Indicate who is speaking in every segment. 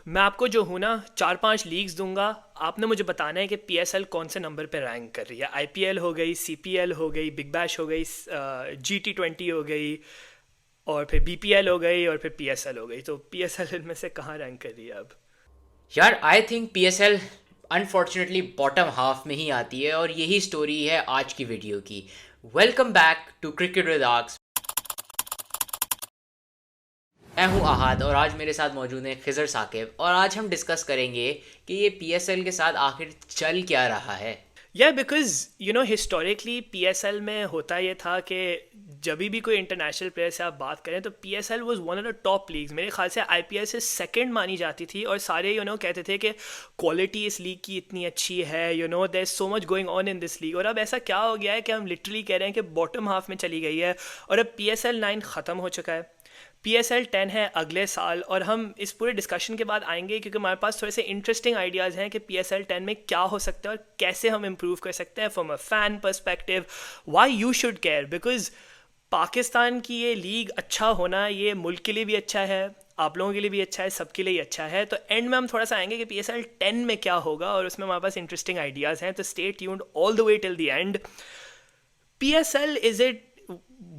Speaker 1: मैं आपको जो हूँ ना 4-5 लीग्स दूंगा। आपने मुझे बताना है कि पीएसएल कौन से नंबर पे रैंक कर रही है। आईपीएल हो गई, सीपीएल हो गई, बिग बैश हो गई, GT20 हो गई, और फिर बीपीएल हो गई, और फिर पीएसएल हो गई। तो पीएसएल इनमें से कहाँ रैंक कर रही है अब?
Speaker 2: यार I think PSL unfortunately bottom half में ही आती है और यही स्टोरी है आज की वीडियो की। Welcome back to cricket with Arcs. मैं हूं अहाद और आज मेरे साथ मौजूद हैं खिजर साकिब और आज हम डिस्कस करेंगे कि ये पीएसएल के साथ आखिर चल क्या रहा है।
Speaker 1: या बिकॉज हिस्टोरिकली पीएसएल में होता ये था कि जब भी कोई इंटरनेशनल प्लेयर से आप बात करें तो PSL was one of the top leagues. मेरे ख्याल से आईपीएल से सेकंड मानी जाती थी, और सारे कहते थे कि क्वालिटी इस लीग की इतनी अच्छी है, there is so much going on in this league. और अब ऐसा क्या हो गया है कि हम लिटरली कह रहे हैं कि बॉटम हाफ में चली गई है, और अब पीएसएल 9 ख़त्म हो चुका है। PSL 10 है अगले साल, और हम इस पूरे डिस्कशन के बाद आएंगे क्योंकि हमारे पास थोड़े से इंटरेस्टिंग आइडियाज़ हैं कि PSL 10 में क्या हो सकता है और कैसे हम इम्प्रूव कर सकते हैं from a fan perspective. Why you should care, because Pakistan की ये लीग अच्छा होना ये मुल्क के लिए भी अच्छा है, आप लोगों के लिए भी अच्छा है, सबके लिए ही अच्छा है। तो एंड में हम थोड़ा सा आएंगे कि PSL 10 में क्या होगा, और उसमें हमारे पास इंटरेस्टिंग आइडियाज़ हैं। तो stay tuned all the way till the end. PSL, is it,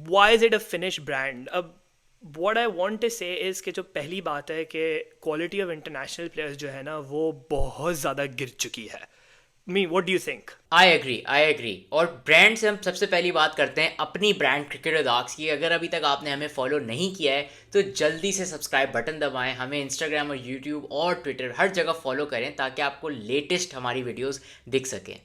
Speaker 1: why is it a finish brand? अब what I want to say is कि जो पहली बात है कि क्वालिटी ऑफ इंटरनेशनल प्लेयर्स जो है ना वो बहुत ज़्यादा गिर चुकी है। Me what do you think?
Speaker 2: I agree और ब्रांड से हम सबसे पहली बात करते हैं अपनी ब्रांड क्रिकेट विद आर्क्स की। अगर अभी तक आपने हमें फॉलो नहीं किया है तो जल्दी से सब्सक्राइब बटन दबाएं, हमें इंस्टाग्राम और यूट्यूब और ट्विटर हर जगह फॉलो करें ताकि आपको लेटेस्ट हमारी वीडियोस दिख सकें।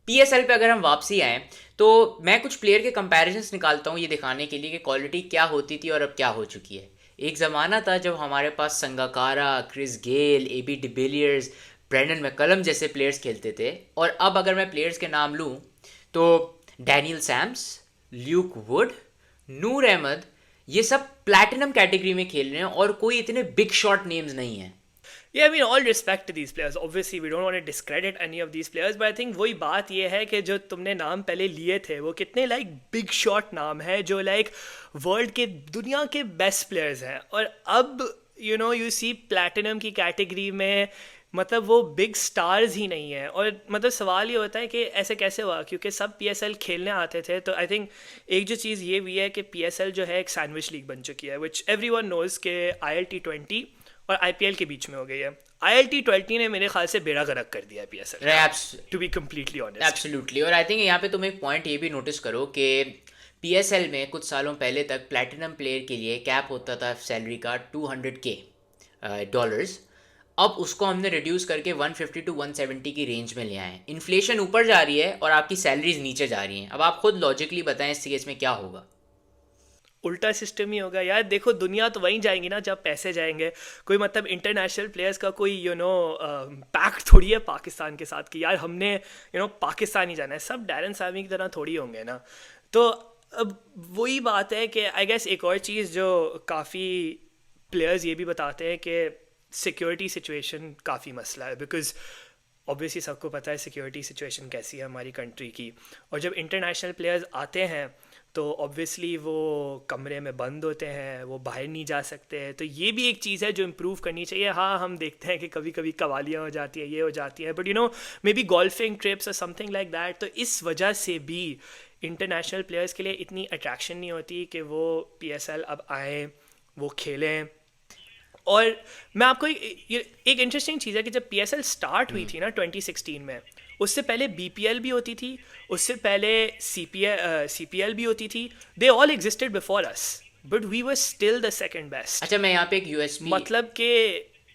Speaker 2: पीएसएल पे अगर हम वापसी आएँ तो मैं कुछ प्लेयर के कंपैरिजंस निकालता हूँ ये दिखाने के लिए कि क्वालिटी क्या होती थी और अब क्या हो चुकी है। एक ज़माना था जब हमारे पास Sangakkara, Chris Gayle, AB de Villiers, Brendon McCullum जैसे प्लेयर्स खेलते थे। और अब अगर मैं प्लेयर्स के नाम लूँ तो डैनियल सैम्स, ल्यूक वुड, नूर अहमद, ये सब प्लैटिनम कैटेगरी में खेल रहे हैं और कोई इतने बिग शॉट नेम्स नहीं हैं।
Speaker 1: Yeah, I mean, all respect to these players. Obviously, we don't want to discredit any of these players, but I think वही बात ये है कि जो तुमने नाम पहले लिए थे वो कितने बिग शॉट नाम है, जो वर्ल्ड के, दुनिया के बेस्ट प्लेयर्स हैं। और अब यू सी प्लैटिनम की कैटेगरी में मतलब वो बिग स्टार्स ही नहीं है। और मतलब सवाल ये होता है कि ऐसे कैसे हुआ, क्योंकि सब पीएसएल खेलने आते थे। तो आई थिंक एक जो चीज़ ये भी है कि पीएसएल जो है एक सैंडविच लीग बन चुकी है, विच एवरीवन नोज के ILT20 और आईपीएल के बीच में हो गई है। ILT20 ने मेरे ख्याल से बेड़ा गर्क कर दिया है पीएसएल का, to be completely honest.
Speaker 2: Absolutely. और आई थिंक यहाँ पे तुम एक पॉइंट ये भी नोटिस करो कि पीएसएल में कुछ सालों पहले तक प्लैटिनम प्लेयर के लिए कैप होता था सैलरी का $200K। अब उसको हमने रिड्यूस करके 150 टू 170 की रेंज में ले आए हैं। इन्फ्लेशन ऊपर जा रही है और आपकी सैलरीज नीचे जा रही हैं। अब आप खुद लॉजिकली बताएं इस केस में क्या होगा।
Speaker 1: उल्टा सिस्टम ही होगा यार। देखो, दुनिया तो वहीं जाएंगी ना जब पैसे जाएंगे। कोई मतलब इंटरनेशनल प्लेयर्स का कोई पैक्ट थोड़ी है पाकिस्तान के साथ कि यार हमने पाकिस्तान ही जाना है। सब डैरन सामी की तरह थोड़ी होंगे ना। तो अब वही बात है कि आई गेस एक और चीज़ जो काफ़ी प्लेयर्स ये भी बताते हैं कि सिक्योरिटी सिचुएशन काफ़ी मसला है। बिकॉज ऑब्वियसली सबको पता है सिक्योरिटी सिचुएशन कैसी है हमारी कंट्री की। और जब इंटरनेशनल प्लेयर्स आते हैं तो ऑब्वियसली वो कमरे में बंद होते हैं, वो बाहर नहीं जा सकते हैं। तो ये भी एक चीज़ है जो इम्प्रूव करनी चाहिए। हाँ, हम देखते हैं कि कभी कभी कवालियाँ हो जाती है, ये हो जाती है, but may be golfing trips और समथिंग लाइक दैट। तो इस वजह से भी इंटरनेशनल प्लेयर्स के लिए इतनी अट्रैक्शन नहीं होती कि वो पीएसएल अब आएँ, वो खेलें। और मैं आपको एक इंटरेस्टिंग चीज़ है कि जब पीएसएल स्टार्ट हुई थी ना 2016 में, उससे पहले बीपीएल भी होती थी, उससे पहले सीपीएल भी होती थी। They all existed before us, but we were still the second best.
Speaker 2: अच्छा, मैं यहाँ पे एक यूएसपी,
Speaker 1: मतलब कि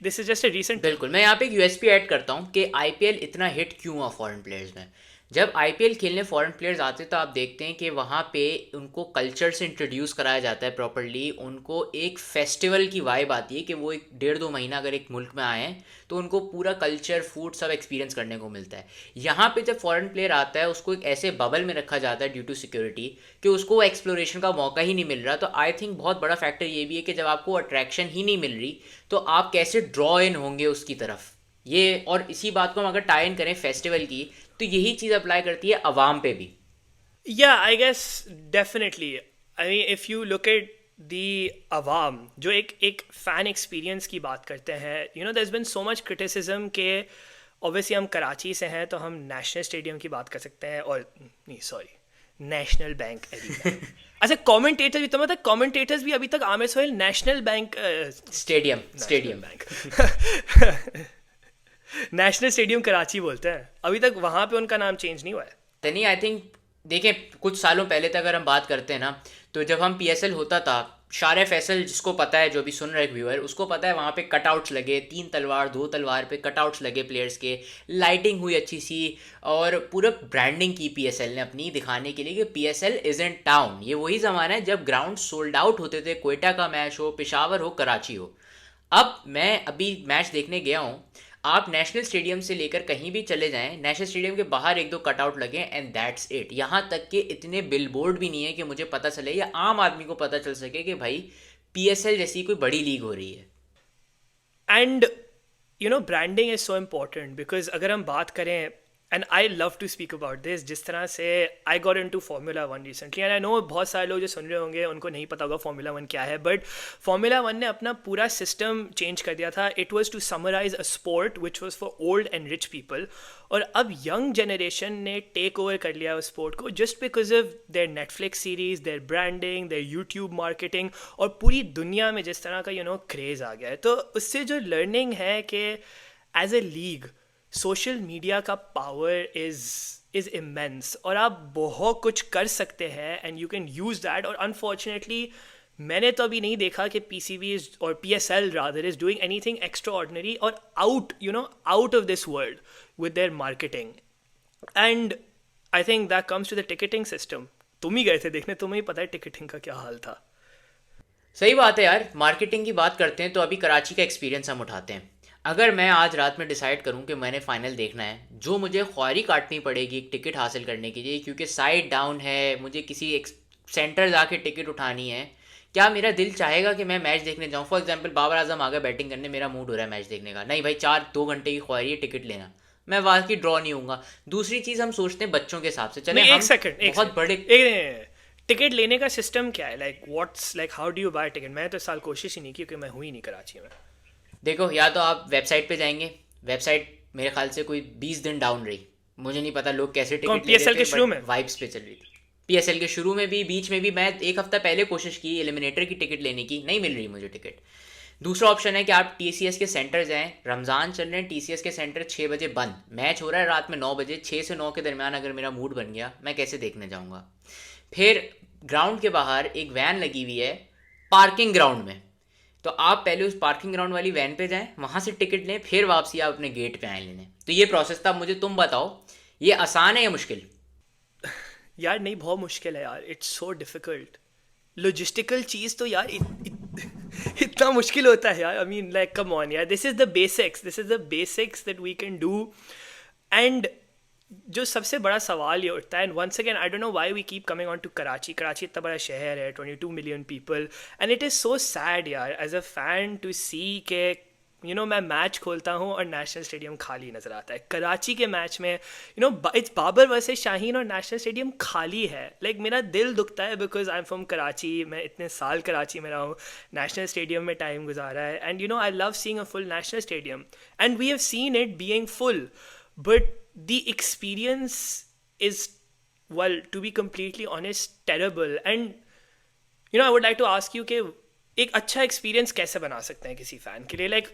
Speaker 1: this is just a recent thing.
Speaker 2: बिल्कुल मैं यहाँ पे एक यूएसपी ऐड करता हूँ कि आईपीएल इतना हिट क्यों हुआ फॉरेन प्लेयर्स में। जब आईपीएल खेलने फॉरेन प्लेयर्स आते तो आप देखते हैं कि वहाँ पे उनको कल्चर से इंट्रोड्यूस कराया जाता है प्रॉपरली। उनको एक फेस्टिवल की वाइब आती है कि वो एक 1.5-2 महीना अगर एक मुल्क में आए हैं तो उनको पूरा कल्चर, फूड सब एक्सपीरियंस करने को मिलता है। यहाँ पे जब फॉरेन प्लेयर आता है उसको एक ऐसे बबल में रखा जाता है ड्यू टू सिक्योरिटी कि उसको वो एक्सप्लोरेशन का मौका ही नहीं मिल रहा। तो आई थिंक बहुत बड़ा फैक्टर ये भी है कि जब आपको अट्रैक्शन ही नहीं मिल रही तो आप कैसे ड्रॉ इन होंगे उसकी तरफ। ये, और इसी बात को हम अगर टाई इन करें फेस्टिवल की तो यही चीज़ अप्लाई करती है अवाम पे भी।
Speaker 1: Yeah, I guess definitely. I mean, if you look at दी अवाम जो एक एक फ़ैन एक्सपीरियंस की बात करते हैं, you know, there is been so much criticism के ऑब्वियसली हम कराची से हैं तो हम नेशनल स्टेडियम की बात कर सकते हैं, और नहीं सॉरी, नेशनल बैंक एरिना। अच्छा, कमेंटेटर भी तो मतलब कमेंटेटर्स भी अभी तक Aamir Sohail national bank
Speaker 2: stadium
Speaker 1: national
Speaker 2: stadium
Speaker 1: bank national stadium Karachi बोलते हैं, अभी तक वहाँ पे उनका नाम चेंज नहीं हुआ है।
Speaker 2: तो नहीं, आई थिंक देखें कुछ सालों पहले तक अगर हम बात करते हैं ना, तो जब हम पीएसएल होता था, शारे फैसल जिसको पता है, जो भी सुन रहे व्यूअर उसको पता है, वहाँ पे कटआउट्स लगे, 3 तलवार 2 तलवार पे कटआउट्स लगे प्लेयर्स के, लाइटिंग हुई अच्छी सी, और पूरा ब्रांडिंग की पीएसएल ने अपनी दिखाने के लिए कि पीएसएल इज इन टाउन। ये वही ज़माना है जब ग्राउंड सोल्ड आउट होते थे, कोयटा का मैच हो, पेशावर हो, कराची हो। अब मैं अभी मैच देखने गया हूँ, आप नेशनल स्टेडियम से लेकर कहीं भी चले जाएं, नेशनल स्टेडियम के बाहर 1-2 कटआउट लगे एंड दैट्स इट। यहाँ तक कि इतने बिलबोर्ड भी नहीं है कि मुझे पता चले या आम आदमी को पता चल सके कि भाई पीएसएल जैसी कोई बड़ी लीग हो रही है।
Speaker 1: And you know, branding is so important because अगर हम बात करें, and I love to speak about this, जिस तरह से I got in to Formula One recently, and I know बहुत सारे लोग जो सुन रहे होंगे उनको नहीं पता होगा फार्मूला वन क्या है, बट फार्मूला वन ने अपना पूरा सिस्टम चेंज कर दिया था। It was to summarize a sport which was for old and rich people, और अब यंग जनरेशन ने टेक ओवर कर लिया उस स्पोर्ट को just because of their Netflix series, their branding, their YouTube marketing, और पूरी दुनिया में जिस तरह का यू नो क्रेज़ आ गया है। तो उससे जो लर्निंग है कि as a league social media का पावर इज़ इमेंस, और आप बहुत कुछ कर सकते हैं and you can use that. और अनफॉर्चुनेटली मैंने तो अभी नहीं देखा कि पीसीबी इज और PSL rather is doing anything extraordinary और out of this world with their marketing. And I think that comes to the ticketing system. तुम ही गए थे देखने, तुम्हें ही पता है टिकटिंग का क्या हाल था।
Speaker 2: सही बात है यार, मार्केटिंग की बात करते हैं तो अभी कराची का एक्सपीरियंस हम उठाते हैं। अगर मैं आज रात में डिसाइड करूं कि मैंने फाइनल देखना है, जो मुझे ख्वारी काटनी पड़ेगी एक टिकट हासिल करने के लिए, क्योंकि साइड डाउन है, मुझे किसी एक सेंटर जाके टिकट उठानी है, क्या मेरा दिल चाहेगा कि मैं मैच देखने जाऊं? फॉर एग्जांपल बाबर आजम आ गया बैटिंग करने, मेरा मूड हो रहा है मैच देखने का, नहीं भाई 4-2 घंटे की ख्वारी है, टिकट लेना, मैं वाकई ड्रॉ नहीं होऊंगा। दूसरी चीज़ हम सोचते हैं बच्चों के हिसाब से, चले
Speaker 1: नहीं,
Speaker 2: हम
Speaker 1: एक सेकंड,
Speaker 2: बहुत बड़े
Speaker 1: टिकट लेने का सिस्टम क्या है? Like what's like how do you buy ticket? मैं तो इस साल कोशिश ही नहीं की क्योंकि मैं हुई नहीं कराची में।
Speaker 2: देखो, या तो आप वेबसाइट पे जाएंगे, वेबसाइट मेरे ख्याल से कोई 20 दिन डाउन रही, मुझे नहीं पता लोग कैसे
Speaker 1: कौन,
Speaker 2: टिकट ले
Speaker 1: PSL
Speaker 2: रहे
Speaker 1: के
Speaker 2: थे,
Speaker 1: शुरू
Speaker 2: बट
Speaker 1: में?
Speaker 2: वाइब्स पे चल रही थी। पीएसएल के शुरू में भी, बीच में भी। मैं एक हफ्ता पहले कोशिश की एलिमिनेटर की टिकट लेने की, नहीं मिल रही मुझे टिकट। दूसरा ऑप्शन है कि आप टीसीएस के सेंटर जाएं, रमज़ान चल रहे हैं, टीसीएस के सेंटर 6 बजे बंद, मैच हो रहा है रात में 9 बजे, 6 से 9 के दरमियान अगर मेरा मूड बन गया, मैं कैसे देखने जाऊँगा? फिर ग्राउंड के बाहर एक वैन लगी हुई है पार्किंग ग्राउंड में, तो आप पहले उस पार्किंग ग्राउंड वाली वैन पे जाएं, वहाँ से टिकट लें, फिर वापसी आप अपने गेट पे आए लेने। तो ये प्रोसेस था। मुझे तुम बताओ, ये आसान है या मुश्किल?
Speaker 1: यार नहीं, बहुत मुश्किल है यार, इट्स सो डिफिकल्ट। लॉजिस्टिकल चीज़ तो यार इतना मुश्किल होता है यार। I mean like come on यार, this is the basics that we can do. And जो सबसे बड़ा सवाल ये उठता है, and once again I don't know why we keep coming on to Karachi. Karachi इतना बड़ा शहर है, 22 million people, and it is so sad यार एज अ फैन टू सी के यू नो मैं मैच खोलता हूँ और नेशनल स्टेडियम खाली नज़र आता है। कराची के मैच में you know it's Babar versus Shaheen और नेशनल स्टेडियम खाली है। लाइक मेरा दिल दुखता है because I am from Karachi, मैं इतने साल कराची में रहा हूँ, नेशनल स्टेडियम में टाइम गुजारा है, and you know I love seeing a full National Stadium and we have seen it being full, but the experience is, well, to be completely honest, terrible. And you know I would like to ask you कि एक अच्छा experience कैसे बना सकते हैं किसी fan के लिए? लाइक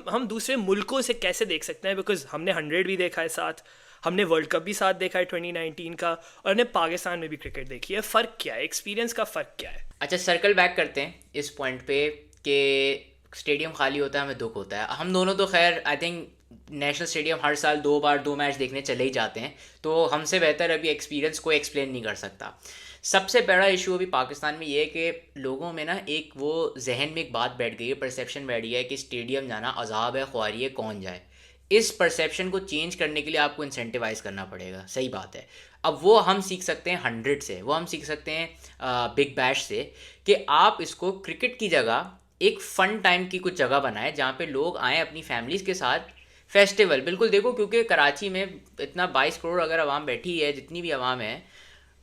Speaker 1: हम दूसरे मुल्कों से कैसे देख सकते हैं? बिकॉज हमने 100 भी देखा है साथ, हमने वर्ल्ड कप भी साथ देखा है 2019 का, और हमने पाकिस्तान में भी क्रिकेट देखी है। फ़र्क क्या है? एक्सपीरियंस का फ़र्क क्या है?
Speaker 2: अच्छा, सर्कल बैक करते हैं इस पॉइंट पे कि स्टेडियम खाली होता है, हमें दुख होता है। हम दोनों तो खैर आई थिंक नेशनल स्टेडियम हर साल 2 बार 2 मैच देखने चले ही जाते हैं, तो हमसे बेहतर अभी एक्सपीरियंस कोई एक्सप्लेन नहीं कर सकता। सबसे बड़ा इशू अभी पाकिस्तान में ये है कि लोगों में ना एक वो जहन में एक बात बैठ गई है, परसेप्शन बैठ गया है कि स्टेडियम जाना अजाब है, ख्वारी है, कौन जाए। इस परसेप्शन को चेंज करने के लिए आपको इंसेंटिवाइज करना पड़ेगा। सही बात है। अब वो हम सीख सकते हैं 100 से, वो हम सीख सकते हैं बिग बैश से, कि आप इसको क्रिकेट की जगह एक फ़न टाइम की कुछ जगह बनाएं जहाँ पे लोग आएँ अपनी फैमिलीज़ के साथ। फेस्टिवल बिल्कुल देखो, क्योंकि कराची में इतना 22 करोड़ अगर आवाम बैठी है, जितनी भी आवाम है,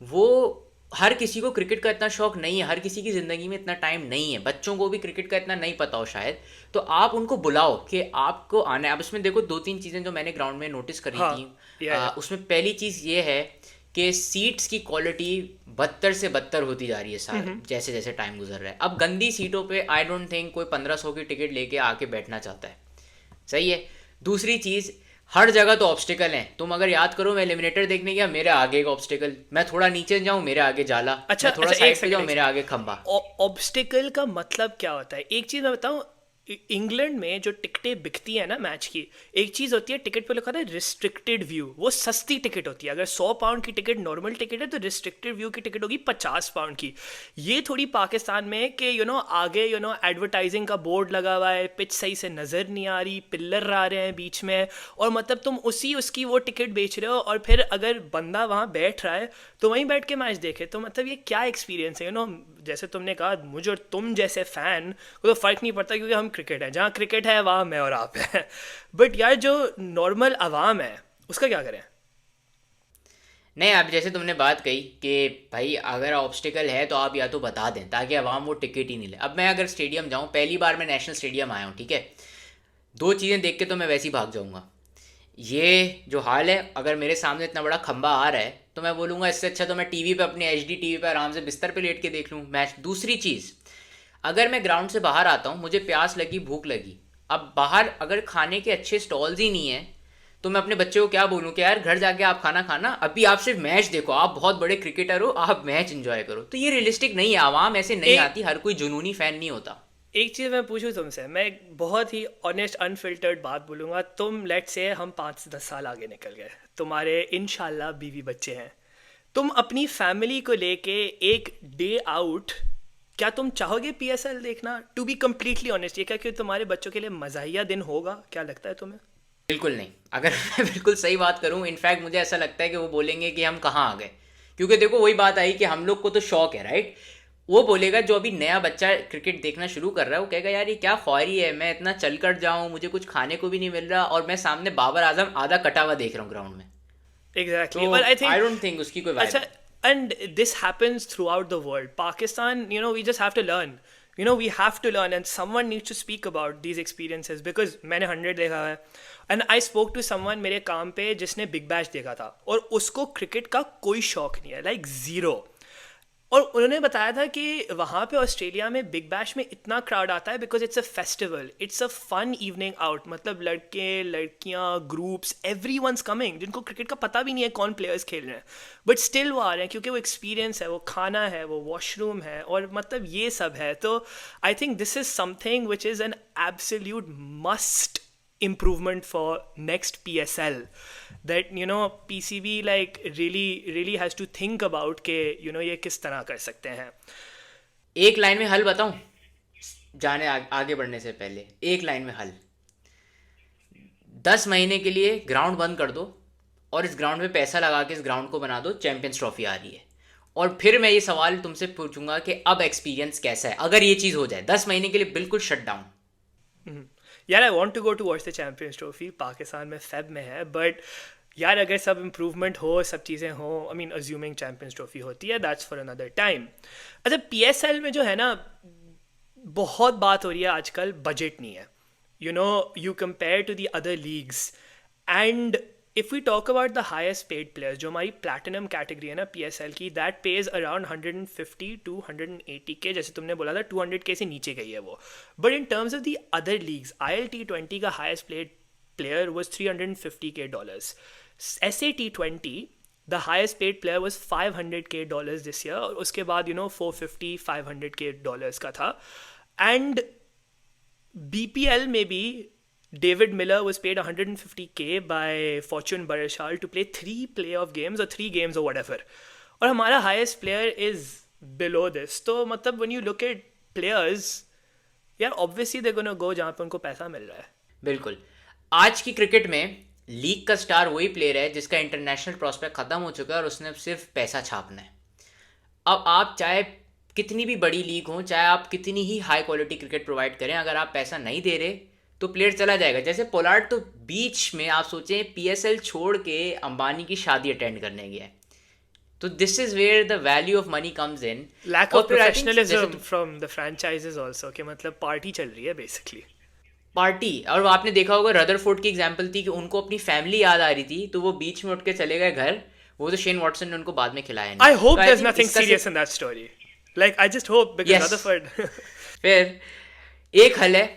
Speaker 2: वो हर किसी को क्रिकेट का इतना शौक नहीं है, हर किसी की ज़िंदगी में इतना टाइम नहीं है, बच्चों को भी क्रिकेट का इतना नहीं पता हो शायद। तो आप उनको बुलाओ कि आपको आना है। अब इसमें देखो दो तीन चीज़ें जो मैंने ग्राउंड में नोटिस करी
Speaker 1: हाँ,
Speaker 2: थी।
Speaker 1: या
Speaker 2: उसमें पहली चीज़ ये है कि सीट्स की क्वालिटी बदतर से बदतर होती जा रही है सार जैसे जैसे टाइम गुजर रहा है। अब गंदी सीटों पे आई डोंट थिंक कोई 1500 की टिकट लेके आके बैठना चाहता है। सही है। दूसरी चीज़, हर जगह तो ऑब्स्टिकल हैं। तुम अगर याद करो, मैं एलिमिनेटर देखने गया, मेरे आगे एक ऑब्स्टिकल, मैं थोड़ा नीचे जाऊं मेरे आगे जाला,
Speaker 1: अच्छा
Speaker 2: मैं थोड़ा
Speaker 1: अच्छा, एक
Speaker 2: साइड पे
Speaker 1: सेकंड
Speaker 2: जाऊं
Speaker 1: एक
Speaker 2: मेरे आगे
Speaker 1: सेकंड।
Speaker 2: खंबा।
Speaker 1: ऑब्स्टिकल का मतलब क्या होता है? एक चीज़ मैं बताऊं, इंग्लैंड में जो टिकटें बिकती है ना मैच की, एक चीज़ होती है टिकट पे लिखा था रिस्ट्रिक्टेड व्यू, वो सस्ती टिकट होती है। अगर 100 पाउंड की टिकट नॉर्मल टिकट है तो रिस्ट्रिक्टेड व्यू की टिकट होगी 50 पाउंड की। ये थोड़ी पाकिस्तान में है कि आगे एडवर्टाइजिंग का बोर्ड लगा हुआ है, पिच सही से नज़र नहीं आ रही, पिल्लर आ रहे हैं बीच में, और मतलब तुम उसी उसकी वो टिकट बेच रहे हो, और फिर अगर बंदा वहाँ बैठ रहा है तो वहीं बैठ के मैच देखे। तो मतलब ये क्या एक्सपीरियंस है? जैसे तुमने कहा, मुझे और तुम जैसे फ़ैन को तो फ़र्क नहीं पड़ता, क्योंकि हम क्रिकेट है, जहाँ क्रिकेट है वहाँ मैं और आप हैं। बट यार जो नॉर्मल आवाम है उसका क्या करें?
Speaker 2: नहीं, आप जैसे तुमने बात कही कि भाई अगर ऑब्स्टिकल है तो आप या तो बता दें ताकि आवाम वो टिकट ही नहीं ले। अब मैं अगर स्टेडियम जाऊं, पहली बार मैं नेशनल स्टेडियम आया हूं, ठीक है, दो चीज़ें देख के तो मैं वैसे ही भाग जाऊंगा। ये जो हाल है, अगर मेरे सामने इतना बड़ा खंबा आ रहा है तो मैं बोलूँगा इससे अच्छा तो मैं टीवी पे, अपने एचडी टीवी पे आराम से बिस्तर पे लेट के देख लूँ मैच। दूसरी चीज़, अगर मैं ग्राउंड से बाहर आता हूँ, मुझे प्यास लगी, भूख लगी, अब बाहर अगर खाने के अच्छे स्टॉल्स ही नहीं है तो मैं अपने बच्चे को क्या बोलूँ कि यार घर जाके आप खाना खाना, अभी आप सिर्फ मैच देखो, आप बहुत बड़े क्रिकेटर हो, आप मैच एंजॉय करो। तो ये रियलिस्टिक नहीं है, आवाम ऐसे नहीं
Speaker 1: एक
Speaker 2: आती, हर कोई जुनूनी फ़ैन नहीं होता।
Speaker 1: एक चीज़ मैं पूछूं तुमसे, मैं एक बहुत ही ऑनेस्ट अनफिल्टर्ड बात बोलूँगा। तुम लेट से हम 5 से 10 साल आगे निकल गए, तुम्हारे इंशाल्लाह बीवी बच्चे हैं, तुम अपनी फैमिली को लेके एक डे आउट, क्या तुम चाहोगे पीएसएल देखना? टू बी कम्प्लीटली ऑनेस्ट, ये क्या कि तुम्हारे बच्चों के लिए मज़ाहिया दिन होगा? क्या लगता है तुम्हें?
Speaker 2: बिल्कुल नहीं। अगर मैं बिल्कुल सही बात करूं, इनफैक्ट मुझे ऐसा लगता है कि वो बोलेंगे कि हम कहाँ आ गए। क्योंकि देखो वही बात आई कि हम लोग को तो शौक है, राइट। वो बोलेगा, जो अभी नया बच्चा क्रिकेट देखना शुरू कर रहा है, वो कहेगा यार ये क्या ख्वारी है, मैं इतना चल कर जाऊं, मुझे कुछ खाने को भी नहीं मिल रहा, और मैं सामने बाबर आजम आधा कटा हुआ देख रहा हूँ ग्राउंड में। तो
Speaker 1: exactly, but I
Speaker 2: I
Speaker 1: think,
Speaker 2: don't think उसकी कोई वाइब
Speaker 1: अच्छा,
Speaker 2: है।
Speaker 1: and this happens throughout the world. Pakistan, we just have to learn. We have to learn, and someone needs to speak about these experiences, because मैंने 100 देखा है, and I spoke to someone मेरे काम पे जिसने big bash देखा था, और उसको क्रिकेट का कोई शौक नहीं है, लाइक ज़ीरो। और उन्होंने बताया था कि वहाँ पे ऑस्ट्रेलिया में बिग बैश में इतना क्राउड आता है because it's a festival, it's a fun evening out, मतलब लड़के लड़कियाँ ग्रुप्स एवरी वंस कमिंग, जिनको क्रिकेट का पता भी नहीं है कौन प्लेयर्स खेल रहे हैं, बट स्टिल वो आ रहे हैं क्योंकि वो एक्सपीरियंस है, वो खाना है, वो वॉशरूम है, और मतलब ये सब है। तो I think this is something which is an absolute must improvement for next PSL, that PCB like really has to think about के ये किस तरह कर सकते हैं।
Speaker 2: एक लाइन में हल बताऊं, जाने आगे बढ़ने से पहले एक लाइन में हल, 10 महीने के लिए ग्राउंड बंद कर दो और इस ग्राउंड में पैसा लगा के इस ग्राउंड को बना दो, चैंपियंस ट्रॉफी आ रही है। और फिर मैं ये सवाल तुमसे पूछूंगा कि अब एक्सपीरियंस कैसा है अगर ये चीज़ हो जाए, 10 महीने के लिए बिल्कुल शट डाउन।
Speaker 1: यार I want to go to watch the Champions Trophy, Pakistan में फेब में है, बट यार अगर सब इम्प्रूवमेंट हो, सब चीज़ें हो, I mean assuming champions trophy होती है, दैट्स फॉर अनदर टाइम। अच्छा, पीएसएल में जो है ना, बहुत बात हो रही है आजकल, बजट नहीं है, you compare to the other leagues, and if we talk about the highest paid players, जो हमारी platinum category है ना PSL की, that pays around 150 to 180K, जैसे तुमने बोला था 200K से नीचे गई है वो। but in terms of the other leagues, ILT20 का highest paid player was $350K, SAT20 the highest paid player was $500K this year, और उसके बाद 450 $500K का था। and BPL में भी David Miller was paid 150K by Fortune Barishal to play 3 playoff games or 3 games or whatever, और हमारा highest player is below this। तो मतलब when you look at players, यार obviously they're gonna go जहाँ पे उनको पैसा मिल रहा है।
Speaker 2: बिल्कुल। आज की क्रिकेट में लीग का स्टार वही प्लेयर है जिसका इंटरनेशनल प्रोस्पेक्ट खत्म हो चुका है और उसने सिर्फ पैसा छापना है। अब आप चाहे कितनी भी बड़ी लीग हो, चाहे आप कितनी ही हाई क्वालिटी क्रिकेट प्रोवाइड करें, अगर आप पैसा नहीं दे रहे तो प्लेयर चला जाएगा। जैसे पोलार्ड तो बीच में आप सोचें पीएसएल छोड़ के अंबानी की शादी अटेंड करने गया है, तो this is where the value of money comes in.
Speaker 1: Lack
Speaker 2: और
Speaker 1: ऑफ
Speaker 2: फिर I think
Speaker 1: professionalism from the franchises also, कि मतलब पार्टी चल रही है बेसिकली.
Speaker 2: पार्टी. और वो आपने देखा होगा रदरफोर्ड की एग्जांपल थी कि उनको अपनी फैमिली याद आ रही थी तो वो बीच में उठ के चले गए घर. वो तो शेन वॉटसन ने उनको बाद में खिलाया नहीं.
Speaker 1: I
Speaker 2: तो
Speaker 1: hope
Speaker 2: आई
Speaker 1: there's
Speaker 2: थिंक
Speaker 1: nothing
Speaker 2: इसका
Speaker 1: serious in that story. Like, I just hope, because
Speaker 2: Yes.
Speaker 1: Rutherford.
Speaker 2: फिर एक हल है.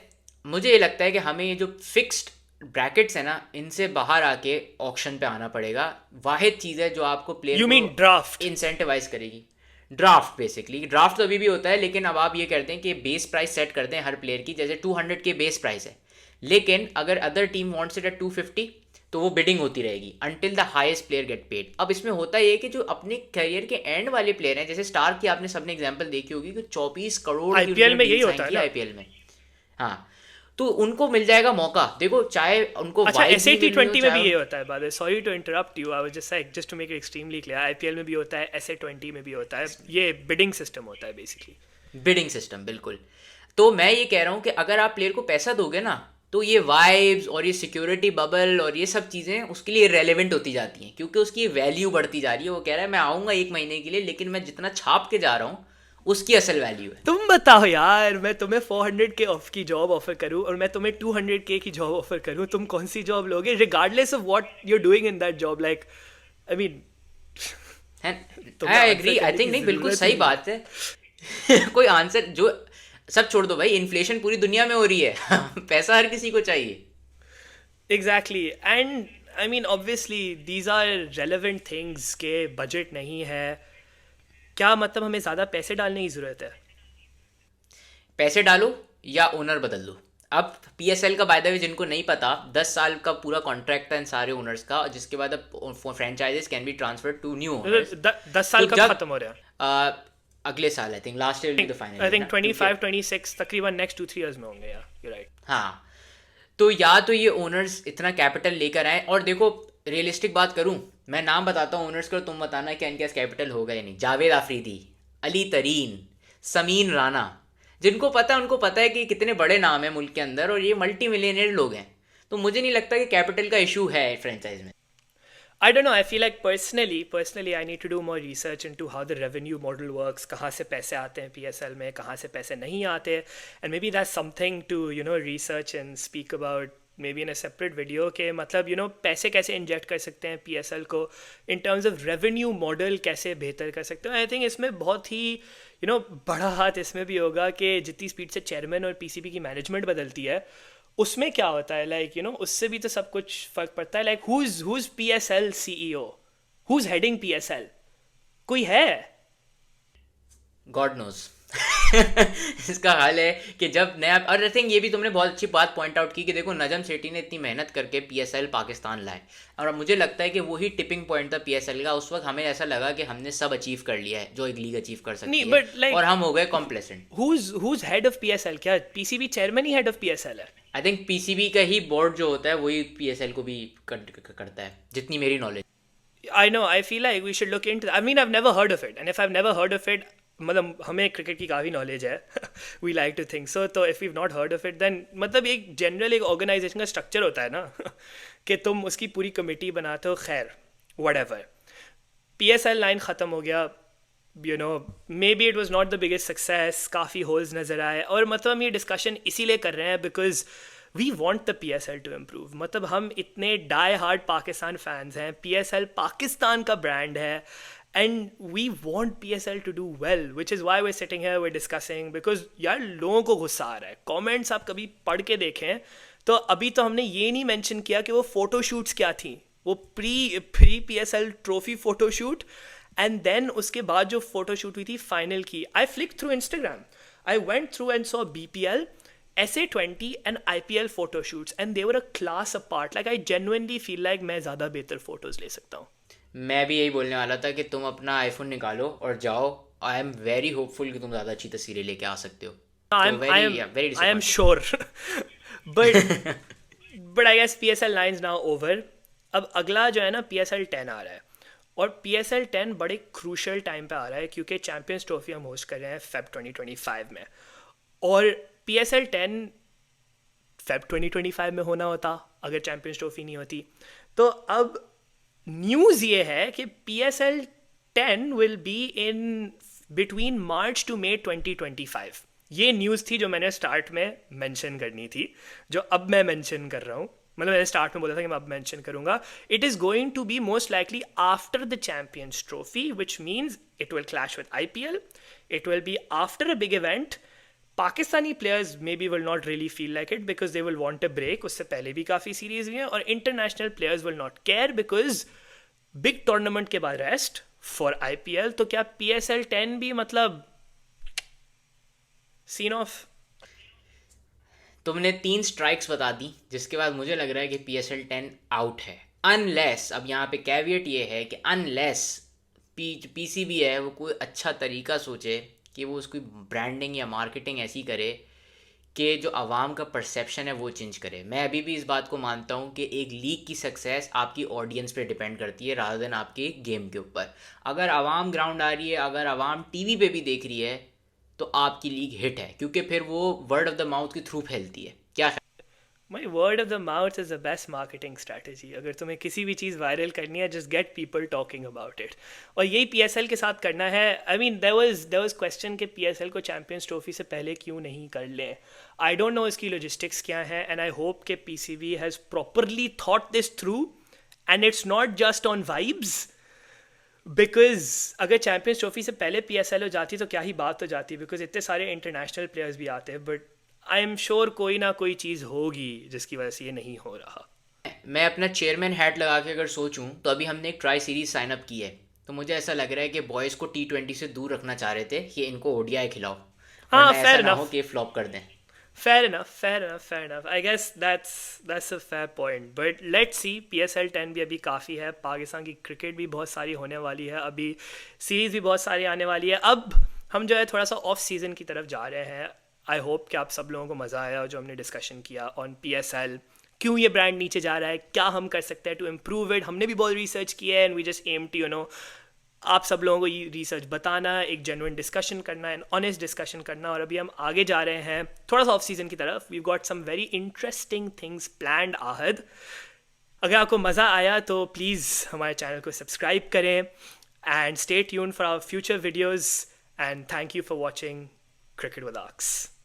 Speaker 2: मुझे ये लगता है कि हमें ये जो फिक्स्ड ब्रैकेट्स है ना इनसे बाहर आके ऑक्शन पे आना पड़ेगा. वाहिद चीज़ है जो आपको player
Speaker 1: You mean draft?
Speaker 2: Incentivize करेगी. ड्राफ्ट. बेसिकली ड्राफ्ट तो अभी भी होता है लेकिन अब आप ये करते हैं कि बेस प्राइस सेट करते हैं हर प्लेयर की. जैसे 200 के बेस प्राइस है लेकिन अगर other team wants it at 250 तो वो बिडिंग होती रहेगी until the highest player get paid. अब इसमें होता ये है कि जो अपने करियर के एंड वाले प्लेयर हैं जैसे स्टार की आपने सबने एग्जांपल देखी होगी कि 24 करोड़ की
Speaker 1: IPL में
Speaker 2: deal
Speaker 1: यही
Speaker 2: sign
Speaker 1: होता है
Speaker 2: की
Speaker 1: ना?
Speaker 2: आईपीएल में. हाँ. तो उनको मिल जाएगा मौका. देखो चाहे उनको
Speaker 1: अच्छा,
Speaker 2: vibe
Speaker 1: ऐसे
Speaker 2: भी
Speaker 1: ही
Speaker 2: मिलनी हो,
Speaker 1: T20 में
Speaker 2: चाहे
Speaker 1: भी ये होता है. बात है, sorry to interrupt you, I was just like just to make it extremely clear, IPL में भी होता है, ऐसे T20 में भी होता है. ये बिडिंग सिस्टम होता है बेसिकली.
Speaker 2: Bidding system. बिल्कुल. तो मैं ये कह रहा हूँ कि अगर आप प्लेयर को पैसा दोगे ना तो ये वाइब्स और ये सिक्योरिटी बबल और ये सब चीज़ें उसके लिए रेलेवेंट होती जाती हैं क्योंकि उसकी वैल्यू बढ़ती जा रही है. वो कह रहा है मैं आऊँगा 1 महीने के लिए लेकिन मैं जितना छाप के जा रहा हूँ उसकी असल वैल्यू है.
Speaker 1: तुम बताओ यार, मैं तुम्हें 400K ऑफ की जॉब ऑफर करूं और मैं तुम्हें 200K की जॉब ऑफर करूं, तुम कौन सी जॉब लोगे regardless of what you are doing in that job? Like, I mean,
Speaker 2: I agree. I think नहीं बिल्कुल सही बात है. कोई आंसर जो सब छोड़ दो भाई. इन्फ्लेशन पूरी दुनिया में हो रही है. पैसा हर किसी को चाहिए.
Speaker 1: Exactly. And I mean obviously these are relevant things के बजट नहीं है. क्या मतलब हमें ज़्यादा पैसे डालने की ज़रूरत है?
Speaker 2: पैसे डालो या ओनर बदल दो. अब पीएसएल का बाय द वे जिनको नहीं पता 10 साल का पूरा कॉन्ट्रैक्ट था इन सारे ओनर्स का जिसके बाद अब franchises can be transfer to new owners.
Speaker 1: 10 साल
Speaker 2: तो
Speaker 1: कब
Speaker 2: जब
Speaker 1: खत्म हो रहा है?
Speaker 2: अगले साल I think last year the final.
Speaker 1: I think 25 26 तकरीबन नेक्स्ट 2-3 इयर्स में होंगे. या यू राइट.
Speaker 2: हाँ. तो या तो ये ओनर्स इतना कैपिटल लेकर आए. और देखो रियलिस्टिक बात करूं मैं नाम बताता हूँ ओनर्स का तुम बताना कि इनके पास कैपिटल होगा या नहीं. जावेद आफरीदी, अली तरीन, समीन राना. जिनको पता है उनको पता है कि कितने बड़े नाम है मुल्क के अंदर और ये मल्टी मिलियनर लोग हैं. तो मुझे नहीं लगता कि कैपिटल का इशू है फ्रेंचाइज में.
Speaker 1: I don't know. I feel like personally, I need to do more research into how the revenue model works. कहाँ से पैसे आते हैं PSL में, कहाँ से पैसे नहीं आते, and maybe that's something to research and speak about maybe in a separate video. के मतलब पैसे कैसे इंजेक्ट कर सकते हैं PSL को in terms of revenue model कैसे बेहतर कर सकते हैं. I think इसमें बहुत ही बड़ा हाथ इसमें भी होगा कि जितनी स्पीड से चेयरमैन और PCB की मैनेजमेंट बदलती है उसमें क्या होता है. लाइक उससे भी तो सब कुछ फर्क पड़ता है. Like who's PSL CEO, who's heading PSL? कोई है?
Speaker 2: God knows. इसका हाल है कि जब नया. और आई थिंक ये भी तुमने बहुत अच्छी बात पॉइंट आउट की कि देखो नजम सेठी ने इतनी मेहनत करके पीएसएल पाकिस्तान लाए और मुझे लगता है कि वही टिपिंग पॉइंट था पीएसएल का. उस वक्त हमें ऐसा लगा कि हमने सब अचीव कर लिया है जो एक लीग अचीव कर सकती
Speaker 1: नहीं,
Speaker 2: है
Speaker 1: but like-
Speaker 2: और हम हो गए complacent.
Speaker 1: who's head of PSL? क्या PCB chairman he head of PSL है?
Speaker 2: आई थिंक पीसीबी का ही बोर्ड जो होता है वही पीएसएल को भी करता है जितनी मेरी knowledge.
Speaker 1: I know. I feel like we should look into that. I mean, I've never heard of it, and if I've never heard of it, मतलब हमें क्रिकेट की काफ़ी नॉलेज है. We like to think so. तो if we not heard of it then मतलब एक general एक organisation का स्ट्रक्चर होता है ना कि तुम उसकी पूरी कमेटी बनाते हो. खैर, whatever. PSL लाइन ख़त्म हो गया. May be it was not the biggest success. काफ़ी होल्स नज़र आए और मतलब हम ये डिस्कशन इसीलिए कर रहे हैं because we want the PSL to improve. मतलब हम इतने डाई हार्ड पाकिस्तान फैंस हैं. PSL पाकिस्तान का ब्रांड है and we want PSL to do well, which is why we're sitting here, we're discussing, because यार लोगों को गुस्सा आ रहा है. कमेंट्स आप कभी पढ़ के देखें तो अभी तो हमने ये नहीं मेंशन किया कि वो फोटो शूट्स क्या थी. वो pre PSL trophy photo shoot and then उसके बाद जो फोटो शूट हुई थी फाइनल की. I flick through Instagram, I went through and saw BPL, SA20 and IPL photo shoots and they were a class apart. Like I genuinely feel like मैं ज़्यादा बेहतर photos ले सकता हूँ.
Speaker 2: मैं भी यही बोलने वाला था कि तुम अपना आईफोन निकालो और जाओ. आई एम वेरी होपफुल कि तुम ज़्यादा अच्छी तस्वीरें लेके आ सकते हो.
Speaker 1: I am sure. but I guess PSL 9 is now over. अब अगला जो है ना PSL 10 आ रहा है और PSL 10 बड़े क्रूशल टाइम पे आ रहा है क्योंकि चैम्पियंस ट्रॉफी हम होस्ट कर रहे हैं Feb 2025 में और PSL 10 Feb 2025 में होना होता अगर चैम्पियंस ट्रॉफी नहीं होती. तो अब न्यूज़ ये है कि PSL 10 will be in between March to May 2025. ये न्यूज़ थी जो मैंने स्टार्ट में मेंशन करनी थी, जो अब मैं मेंशन कर रहा हूँ. मतलब मैंने स्टार्ट में बोला था कि मैं अब मेंशन करूंगा. It is going to be most likely after the Champions Trophy, which means it will clash with IPL. It will be after a big event. Pakistani players may be will not really feel like it because they will want a break. उससे पहले भी काफ़ी series हुई हैं. और international players will not care because big tournament के बाद rest for IPL. तो क्या PSL 10 भी मतलब सीन ऑफ?
Speaker 2: तुमने 3 स्ट्राइक्स बता दी, जिसके बाद मुझे लग रहा है कि PSL 10 आउट है. अनलेस, अब यहाँ पे कैविएट ये है कि अनलेस PCB है वो कोई अच्छा तरीका सोचे कि वो उसकी ब्रांडिंग या मार्केटिंग ऐसी करे कि जो आवाम का परसेप्शन है वो चेंज करे. मैं अभी भी इस बात को मानता हूँ कि एक लीग की सक्सेस आपकी ऑडियंस पे डिपेंड करती है रादर देन आपके गेम के ऊपर. अगर आवाम ग्राउंड आ रही है, अगर आवाम टीवी पे भी देख रही है, तो आपकी लीग हिट है, क्योंकि फिर वो वर्ड ऑफ द माउथ के थ्रू फैलती है. क्या
Speaker 1: my word of the mouth is the best marketing strategy. अगर तुम्हें किसी भी चीज़ वायरल करनी है, just get people talking about it. और यही PSL के साथ करना है. I mean there was question कि PSL को चैम्पियंस ट्रॉफी से पहले क्यों नहीं कर लें. आई डोंट नो इसकी लॉजिस्टिक्स क्या है, एंड आई होप कि PCB has properly thought this through and it's not just on vibes. Because अगर चैम्पियंस ट्रॉफी से पहले PSL हो जाती तो क्या ही बात हो जाती, बिकॉज इतने सारे इंटरनेशनल प्लेयर्स भी आते हैं. बट आई एम श्योर कोई ना कोई चीज़ होगी जिसकी वजह से ये नहीं हो रहा.
Speaker 2: मैं अपना चेयरमैन हैट लगा के अगर सोचूं तो अभी हमने एक ट्राई सीरीज साइन अप की है, तो मुझे ऐसा लग रहा है कि बॉयज़ को T20 से दूर रखना चाह रहे थे कि इनको ODI खिलाओ,
Speaker 1: हाँ,
Speaker 2: वरना ऐसा
Speaker 1: fair
Speaker 2: ना
Speaker 1: enough.
Speaker 2: हो कि फ्लॉप कर दें.
Speaker 1: Fair enough, fair enough, fair enough. I guess that's a fair point. But let's see. PSL 10 भी अभी काफ़ी है. पाकिस्तान की क्रिकेट भी बहुत सारी होने वाली है. अभी सीरीज़ भी बहुत सारी आने वाली है. अब हम जो है थोड़ा सा ऑफ सीज़न की तरफ जा रहे हैं. आई होप कि आप सब लोगों को मज़ा आया और जो हमने डिस्कशन किया ऑन PSL, क्यों ये ब्रांड नीचे जा रहा है, क्या हम कर सकते हैं टू इम्प्रूव इट. हमने भी बहुत रिसर्च किया है and we just aim to आप सब लोगों को ये रिसर्च बताना, एक जेन्युइन डिस्कशन करना, एंड ऑनेस्ट डिस्कशन करना. और अभी हम आगे जा रहे हैं थोड़ा सा ऑफ सीजन की तरफ. We got some very interesting things planned Ahad. अगर आपको मज़ा आया तो प्लीज़ हमारे चैनल को सब्सक्राइब करें and stay tuned for our future videos. And thank you for watching cricket with आक्स.